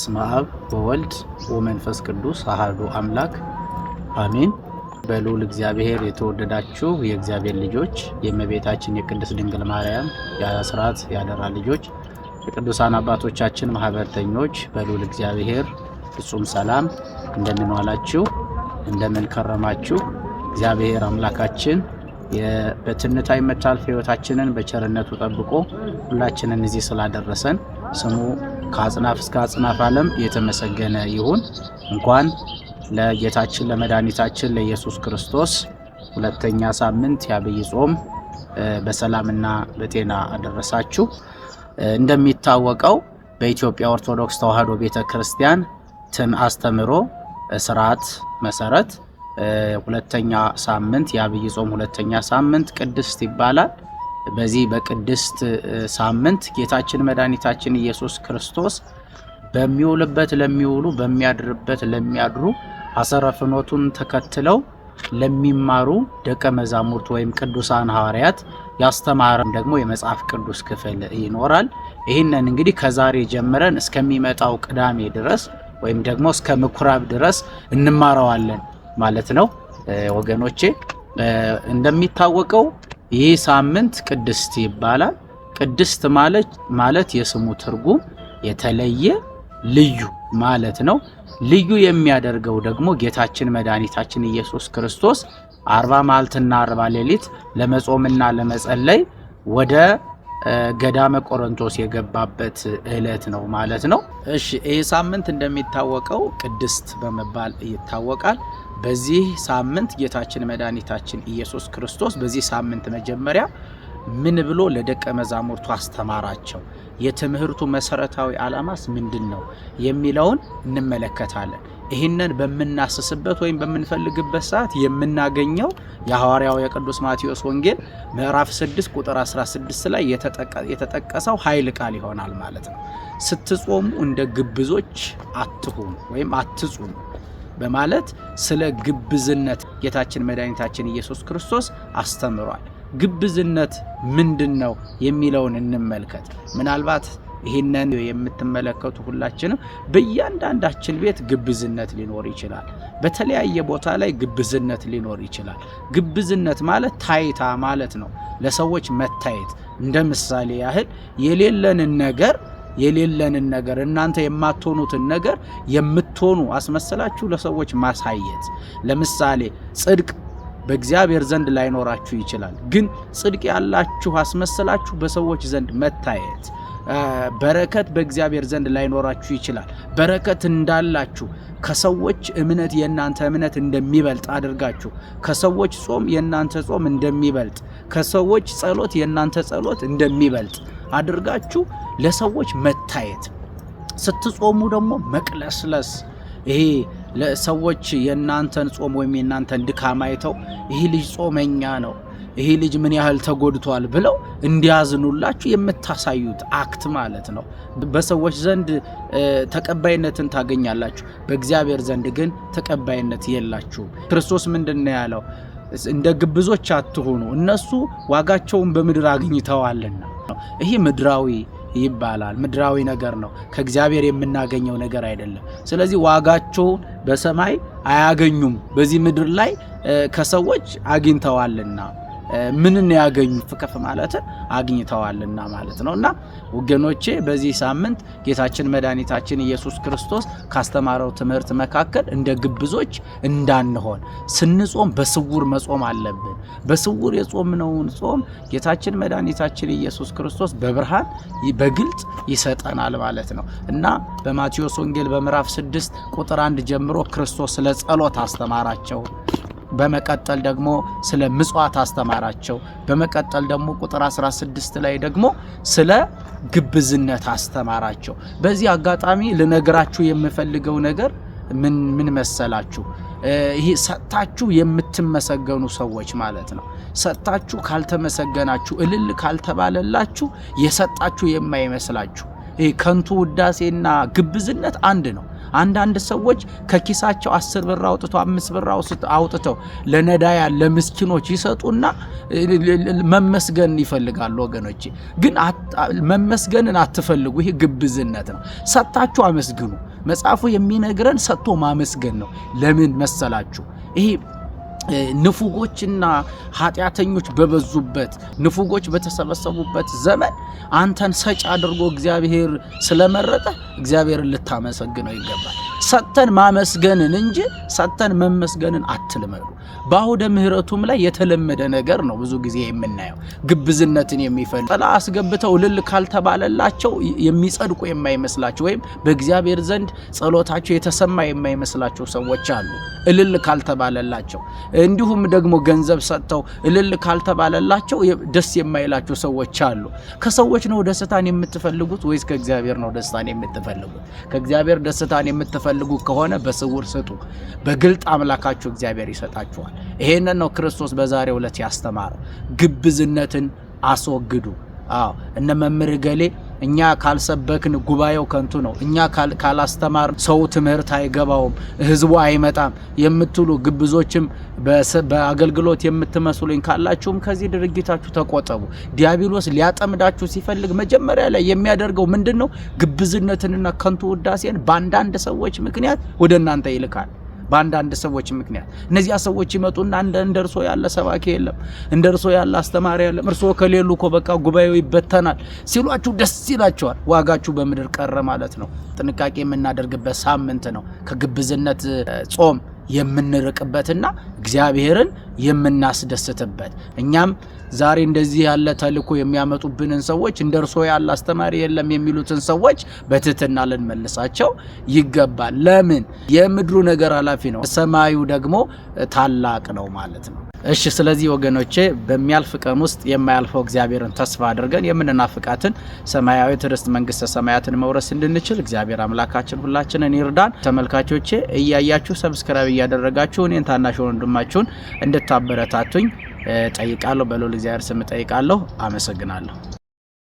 በስመ አብ ወወልድ ወመንፈስ ቅዱስ አሐዱ አምላክ አሜን። በልዑል እግዚአብሔር የተወደዳችሁ የእግዚአብሔር ልጆች፣ የእመቤታችን የቅድስት ድንግል ማርያም የአስራት ያደራ ልጆች፣ የቅዱሳን አባቶቻችን ማህበርተኞች በልዑል እግዚአብሔር ፍጹም ሰላም እንደምን ዋላችሁ? እንደምን ከረማችሁ? እግዚአብሔር አምላካችን በትንታ የምታልፍ ሕይወታችንን በቸርነቱ ጠብቆ ሁላችንን እዚህ ስላደረሰን ስሙ ከአጽናፍ እስከ አጽናፍ ዓለም የተመሰገነ ይሁን። እንኳን ለጌታችን ለመድኃኒታችን ለኢየሱስ ክርስቶስ ሁለተኛ ሳምንት የዐቢይ ጾም በሰላምና በጤና አደረሳችሁ። እንደሚታወቀው በኢትዮጵያ ኦርቶዶክስ ተዋሕዶ ቤተክርስቲያን አስተምህሮ ስርዓት መሰረት ሁለተኛ ሳምንት የዐቢይ ጾም ሁለተኛ ሳምንት ቅድስት ይባላል። በዚህ በቅድስት ሳምንት ጌታችን መድኃኒታችን ኢየሱስ ክርስቶስ በሚውልበት ለሚውሉ በሚያድርበት ለሚያድሩ አሰረ ፍኖቱን ተከትለው ለሚማሩ ደቀ መዛሙርት ወይም ቅዱሳን ሐዋርያት ያስተማረን ደግሞ የመጽሐፍ ቅዱስ ክፍል ይኖራል። ይህንን እንግዲህ ከዛሬ ጀምረን እስከሚመጣው ቅዳሜ ድረስ ወይም ደግሞ እስከ ምኩራብ ድረስ እንማረዋለን ማለት ነው። ወገኖቼ እንደሚታወቀው ይህ ሳምንት ቅድስት ይባላል። ቅድስት ማለት የስሙ ትርጉም የተለየ ልዩ ማለት ነው። ልዩ የሚያደርገው ደግሞ ጌታችን መድኃኒታችን ኢየሱስ ክርስቶስ 40 መዓልትና 40 ሌሊት ለመጾምና ለመጸለይ ወደ ገዳመ ቆሮንቶስ የገባበት ዕለት ነው ማለት ነው። እሺ፣ ይህ ሳምንት እንደሚታወቀው ቅድስት በመባል ይታወቃል። በዚህ ሳምንት ጌታችን መድኃኒታችን ኢየሱስ ክርስቶስ በዚህ ሳምንት መጀመሪያ ምን ብሎ ለደቀ መዛሙርቱ አስተማራቸው? የትምህርቱ መሰረታዊ ዓላማስ ምንድነው የሚለውን እንመለከታለን። ይህንን በምናስስበት ወይም በምንፈልግበት ሰዓት የምናገኘው የሐዋርያው የቅዱስ ማቴዎስ ወንጌል ምዕራፍ 6 ቁጥር 16 ላይ የተጠቀሰው ኃይል ቃል ይሆናል ማለት ነው። ስትጾሙ እንደ ግብዞች አትሁኑ ወይም አትጹሙ በማለት ስለ ግብዝነት ጌታችን መድኃኒታችን ኢየሱስ ክርስቶስ አስተምሯል። ግብዝነት ምንድነው የሚለውን እንመልከት። ምናልባት ይህንን የምትመለከቱ ሁላችንም በእያንዳንዳችን ቤት ግብዝነት ሊኖር ይችላል። በተለያየ ቦታ ላይ ግብዝነት ሊኖር ይችላል። ግብዝነት ማለት ታይታ ማለት ነው። ለሰዎች መታየት። እንደ ምሳሌ ያህል የሌለንን ነገር እናንተ የማትሆኑትን ነገር የምትሆኑ አስመስላችሁ ለሰዎች ማሳየት። ለምሳሌ ጽድቅ በእግዚአብሔር ዘንድ ላይኖራችሁ ይችላል፣ ግን ጽድቅ ያላችሁ አስመስላችሁ በሰዎች ዘንድ መታየት። በረከት በእግዚአብሔር ዘንድ ላይኖራችሁ ይችላል፣ በረከት እንዳላችሁ ከሰዎች እምነት የእናንተ እምነት እንደሚበልጥ አድርጋችሁ፣ ከሰዎች ጾም የእናንተ ጾም እንደሚበልጥ፣ ከሰዎች ጸሎት የእናንተ ጸሎት እንደሚበልጥ አድርጋችሁ ለሰዎች መታየት። ስትጾሙ ደግሞ መቅለስለስ። ይሄ ለሰዎች የእናንተን ጾም ወይም የእናንተን ድካም አይተው ይህ ልጅ ጾመኛ ነው፣ ይህ ልጅ ምን ያህል ተጎድቷል ብለው እንዲያዝኑላችሁ የምታሳዩት አክት ማለት ነው። በሰዎች ዘንድ ተቀባይነትን ታገኛላችሁ፣ በእግዚአብሔር ዘንድ ግን ተቀባይነት የላችሁ። ክርስቶስ ምንድነው ያለው? እንደ ግብዞች አትሁኑ፣ እነሱ ዋጋቸውን በምድር አግኝተዋልና። ይሄ ምድራዊ ይባላል። ምድራዊ ነገር ነው፣ ከእግዚአብሔር የምናገኘው ነገር አይደለም። ስለዚህ ዋጋቸውን በሰማይ አያገኙም፣ በዚህ ምድር ላይ ከሰዎች አግኝተዋልና። ምንን ያገኙ? ፍቅፍ ማለት አግኝተዋልና ማለት ነውና ወገኖቼ፣ በዚህ ሳምንት ጌታችን መድኃኒታችን ኢየሱስ ክርስቶስ ካስተማረው ትምህርት መካከል እንደ ግብዞች እንዳንሆን፣ ስንጾም በስውር መጾም አለብን። በስውር የጾምነውን ጾም ጌታችን መድኃኒታችን ኢየሱስ ክርስቶስ በብርሃን በግልጽ ይሰጠናል ማለት ነው እና በማቴዎስ ወንጌል በምዕራፍ 6 ቁጥር 1 ጀምሮ ክርስቶስ ስለ ጸሎት አስተማራቸው። በመቀጠል ደግሞ ስለ ምጽዋት አስተማራቸው። በመቀጠል ደግሞ ቁጥር 16 ላይ ደግሞ ስለ ግብዝነት አስተማራቸው። በዚህ አጋጣሚ ልነግራችሁ የምፈልገው ነገር ምን መሰላችሁ? ይሄ ሰጣችሁ የምትመሰገኑ ሰዎች ማለት ነው። ሰጣችሁ ካልተመሰገናችሁ፣ እልል ካልተባለላችሁ የሰጣችሁ የማይመስላችሁ ይሄ ከንቱ ውዳሴና ግብዝነት አንድ ነው። አንዳንድ ሰዎች ከኪሳቸው 10 ብር አውጥተው 5 ብር አውጥተው ለነዳያን ለምስኪኖች ይሰጡና መመስገን ይፈልጋሉ። ወገኖቼ ግን መመስገንን አትፈልጉ። ይሄ ግብዝነት ነው። ሰጣችሁ አመስግኑ። መጽሐፉ የሚነግረን ሰጥቶ ማመስገን ነው። ለምን መሰላችሁ? ይሄ ንፉጎችና ኃጢአተኞች በበዙበት ንፉጎች በተሰበሰቡበት ዘመን አንተን ሰጭ አድርጎ እግዚአብሔር ስለመረጠ እግዚአብሔርን ልታመሰግነው ይገባል። ሰጥተን ማመስገንን እንጂ ሰጥተን መመስገንን አትልመዱ። በአውደ ምሕረቱም ላይ የተለመደ ነገር ነው። ብዙ ጊዜ የምናየው ግብዝነትን የሚፈልጉ ጥላ አስገብተው እልል ካልተባለላቸው የሚጸድቁ የማይመስላቸው ወይም በእግዚአብሔር ዘንድ ጸሎታቸው የተሰማ የማይመስላቸው ሰዎች አሉ፣ እልል ካልተባለላቸው። እንዲሁም ደግሞ ገንዘብ ሰጥተው እልል ካልተባለላቸው ደስ የማይላቸው ሰዎች አሉ። ከሰዎች ነው ደስታን የምትፈልጉት ወይስ ከእግዚአብሔር ነው ደስታን የምትፈልጉት? ከእግዚአብሔር ደስታን የምትፈልጉ ከሆነ በስውር ስጡ፣ በግልጥ አምላካችሁ እግዚአብሔር ይሰጣችኋል። ይሄንን ነው ክርስቶስ በዛሬው ዕለት ያስተማረው። ግብዝነትን አስወግዱ። እነ መምህር ገሌ እኛ ካልሰበክን ጉባኤው ከንቱ ነው፣ እኛ ካላስተማር ሰው ትምህርት አይገባውም፣ ህዝቡ አይመጣም የምትሉ ግብዞችም በአገልግሎት የምትመስሉኝ ካላችሁም ከዚህ ድርጊታችሁ ተቆጠቡ። ዲያብሎስ ሊያጠምዳችሁ ሲፈልግ መጀመሪያ ላይ የሚያደርገው ምንድነው? ግብዝነትንና ከንቱ ውዳሴን በአንዳንድ ሰዎች ምክንያት ወደ እናንተ ይልካል። በአንዳንድ ሰዎች ምክንያት እነዚያ ሰዎች ይመጡና እንደርሶ ያለ ሰባኪ የለም፣ እንደርሶ ያለ አስተማሪ የለም፣ እርሶ ከሌሉ እኮ በቃ ጉባኤው ይበተናል ሲሏችሁ ደስ ይላችኋል። ዋጋችሁ በምድር ቀረ ማለት ነው። ጥንቃቄ የምናደርግበት ሳምንት ነው። ከግብዝነት ጾም የምንርቅበትና እግዚአብሔርን የምናስደስትበት። እኛም ዛሬ እንደዚህ ያለ ተልእኮ የሚያመጡብንን ሰዎች እንደርሶ ያለ አስተማሪ የለም የሚሉትን ሰዎች በትህትና ልንመልሳቸው ይገባል። ለምን? የምድሩ ነገር ኃላፊ ነው፣ ሰማዩ ደግሞ ታላቅ ነው ማለት ነው። እሺ፣ ስለዚህ ወገኖቼ በሚያልፍ ቀን ውስጥ የማያልፈው እግዚአብሔርን ተስፋ አድርገን የምንናፍቃትን ሰማያዊት ርስት መንግስተ ሰማያትን መውረስ እንድንችል እግዚአብሔር አምላካችን ሁላችንን ይርዳን። ተመልካቾቼ እያያችሁ ሰብስክራይብ እያደረጋችሁ እኔን ታናሽ ወንድማችሁን እንድታበረታቱኝ ጠይቃለሁ። በሎል እግዚአብሔር ስም ጠይቃለሁ። አመሰግናለሁ።